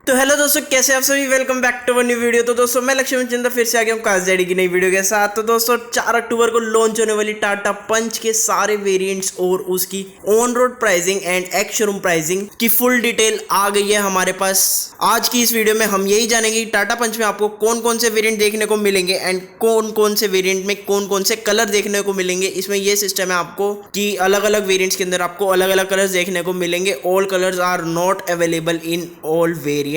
तो हेलो दोस्तों, कैसे आप सभी। Welcome back to new video. तो दोस्तों मैं लक्ष्मण चंद्र फिर से आ गया हूँ काजड़ी की नई वीडियो के साथ। तो दोस्तों 4 अक्टूबर को लॉन्च होने वाली टाटा पंच के सारे वेरिएंट्स और उसकी on road pricing and ex showroom pricing की फुल डिटेल आ गई है हमारे पास। आज की इस वीडियो में हम यही जानेंगे कि टाटा पंच में आपको कौन कौन से वेरियंट देखने को मिलेंगे एंड कौन कौन से वेरियंट में कौन कौन से कलर देखने को मिलेंगे। इसमें यह सिस्टम है आपको कि अलग अलग वेरियंट्स के अंदर आपको अलग अलग कलर्स देखने को मिलेंगे। All colours are not available in all variants.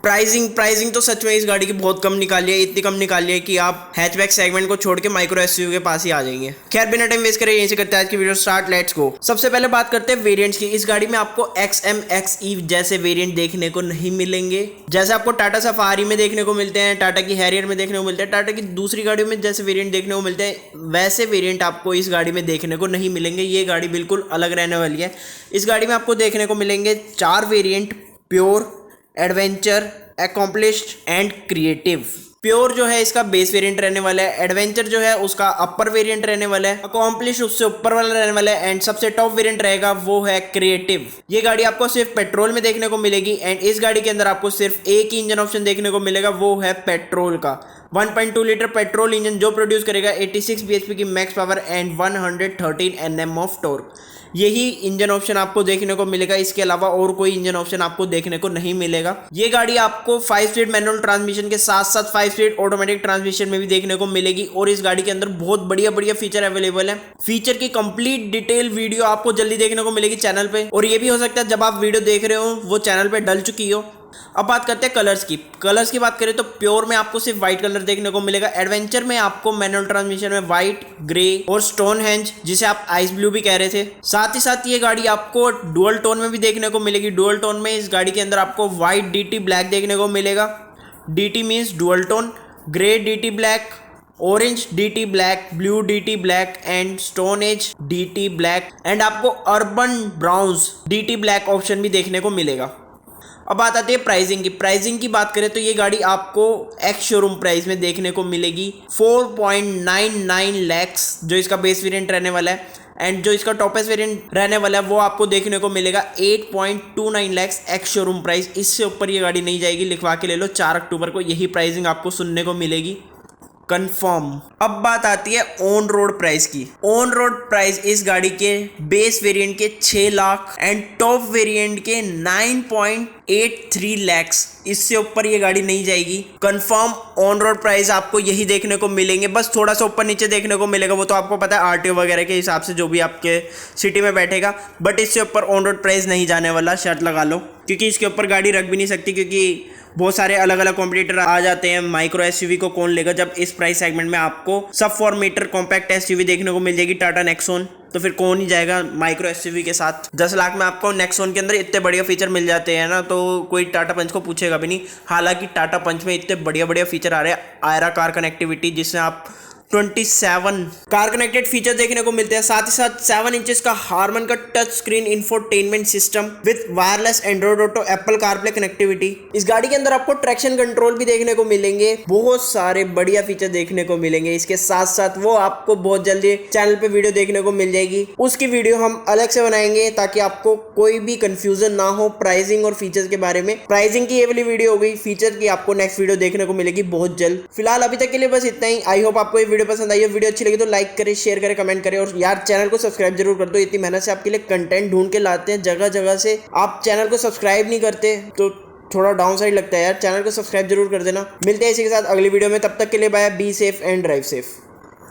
Pricing तो सच में इस गाड़ी की बहुत कम निकाली है, इतनी कम निकाली है कि आप हैचबैक सेगमेंट को छोड़ के माइक्रो एसयूवी के पास ही आ जाएंगे। खैर बिना टाइम वेस्ट करे यहीं से करते हैं आज की वीडियो स्टार्ट। Let's go. सबसे पहले बात करते हैं वेरिएंट्स की। इस गाड़ी में आपको XM XE जैसे वेरिएंट देखने को नहीं मिलेंगे, जैसे आपको टाटा सफारी में देखने को मिलते हैं, टाटा की हैरियर में देखने को मिलते हैं, टाटा की दूसरी गाड़ियों में जैसे वेरिएंट देखने को मिलते हैं, वैसे वेरिएंट आपको इस गाड़ी में देखने को नहीं मिलेंगे। ये गाड़ी बिल्कुल अलग रहने वाली है। इस गाड़ी में आपको देखने को मिलेंगे 4 variant: pure, adventure, accomplished and creative. Pure जो है इसका बेस वेरिएंट रहने वाला है, एडवेंचर जो है उसका अपर वेरिएंट रहने वाला है, अकॉम्प्लिश उससे ऊपर वाला रहने वाला है एंड सबसे टॉप वेरिएंट रहेगा वो है क्रिएटिव। ये गाड़ी आपको सिर्फ पेट्रोल में देखने को मिलेगी एंड इस गाड़ी के अंदर आपको सिर्फ एक ही इंजन ऑप्शन देखने को मिलेगा, वो है पेट्रोल का 1.2 लीटर पेट्रोल इंजन जो प्रोड्यूस करेगा 86 bhp की max power and 113 Nm of torque. यही इंजन ऑप्शन आपको देखने को मिलेगा, इसके अलावा और कोई इंजन ऑप्शन आपको देखने को नहीं मिलेगा। ये गाड़ी आपको 5 स्पीड मैनुअल ट्रांसमिशन के साथ साथ 5 स्पीड ऑटोमेटिक ट्रांसमिशन में भी देखने को मिलेगी और इस गाड़ी के अंदर बहुत बढ़िया बढ़िया फीचर अवेलेबल है। फीचर की कंप्लीट डिटेल वीडियो आपको जल्दी देखने को मिलेगी चैनल पे, और ये भी हो सकता है जब आप वीडियो देख रहे हो वो चैनल पे डल चुकी हो। अब बात करते हैं कलर्स की बात करें तो प्योर में आपको सिर्फ व्हाइट कलर देखने को मिलेगा, एडवेंचर में आपको मैनुअल ट्रांसमिशन में व्हाइट, ग्रे और स्टोन हेंज जिसे आप आइस ब्लू भी कह रहे थे। साथ ही साथ ये गाड़ी आपको डुअल टोन में भी देखने को मिलेगी। डुअल टोन में इस गाड़ी के अंदर आपको व्हाइट DT ब्लैक देखने को मिलेगा। DT means dual tone, grey DT black, orange DT black, blue DT black and stone age DT black and आपको urban browns DT black option भी देखने को मिलेगा। अब बात आती है प्राइसिंग की बात करें तो ये गाड़ी आपको एक्स शोरूम प्राइस में देखने को मिलेगी 4.99 lakhs जो इसका बेस वेरिएंट रहने वाला है एंड जो इसका टॉपेस्ट वेरिएंट रहने वाला है वो आपको देखने को मिलेगा 8.29 lakhs एक्स शोरूम प्राइस। इससे ऊपर ये गाड़ी नहीं जाएगी, लिखवा के ले लो। 4 अक्टूबर को यही प्राइसिंग आपको सुनने को मिलेगी कंफर्म। अब बात आती है ऑन रोड प्राइस की। ऑन रोड प्राइस इस गाड़ी के बेस वेरिएंट के 6 लाख एंड टॉप वेरिएंट के 9.83 lakhs, इससे ऊपर ये गाड़ी नहीं जाएगी। कंफर्म ऑन रोड प्राइस आपको यही देखने को मिलेंगे, बस थोड़ा सा ऊपर नीचे देखने को मिलेगा, वो तो आपको पता है RTO वगैरह के हिसाब से जो भी आपके सिटी में बैठेगा, बट इससे ऊपर ऑन रोड प्राइस नहीं जाने वाला, शर्त लगा लो, क्योंकि इसके ऊपर गाड़ी रख भी नहीं सकती, क्योंकि बहुत सारे अलग अलग कॉम्पिटिटर आ जाते हैं। माइक्रो एसयूवी को कौन लेगा जब इस प्राइस सेगमेंट में आपको सब 4 मीटर कॉम्पैक्ट एसयूवी देखने को मिल जाएगी टाटा नेक्सॉन, तो फिर कौन ही जाएगा माइक्रो एसयूवी के साथ। 10 लाख में आपको नेक्सॉन के अंदर इतने बढ़िया फीचर मिल जाते हैं ना, तो कोई टाटा पंच को पूछेगा भी नहीं। हालांकि टाटा पंच में इतने बढ़िया बढ़िया फीचर आ रहे हैं, आयरा कार कनेक्टिविटी जिससे आप 27 कार कनेक्टेड फीचर देखने को मिलते हैं। साथ ही साथ 7 इंचेस का हार्मन का touch screen infotainment system with wireless Android auto Apple CarPlay connectivity. इस गाड़ी के अंदर आपको ट्रैक्शन कंट्रोल भी देखने को मिलेंगे, बहुत सारे बढ़िया फीचर देखने को मिलेंगे। इसके साथ साथ वो आपको बहुत जल्दी चैनल पे वीडियो देखने को मिल जाएगी, उसकी वीडियो हम अलग से बनाएंगे ताकि आपको कोई भी कंफ्यूजन ना हो प्राइसिंग और फीचर्स के बारे में। प्राइसिंग की ये वाली वीडियो हो गई, फीचर की आपको नेक्स्ट वीडियो देखने को मिलेगी बहुत जल्द। फिलहाल अभी तक के लिए बस इतना ही। आई होप आपको ये वीडियो पसंद आई हो। वीडियो अच्छी लगी तो लाइक करें, शेयर करें, कमेंट करें और यार चैनल को सब्सक्राइब जरूर कर दो। इतनी मेहनत से आपके लिए कंटेंट ढूंढ के लाते हैं जगह जगह से, आप चैनल को सब्सक्राइब नहीं करते तो थोड़ा डाउन साइड लगता है यार। चैनल को सब्सक्राइब जरूर कर देना। मिलते हैं इसी के साथ अगली वीडियो में, तब तक के लिए bye, be safe and drive safe.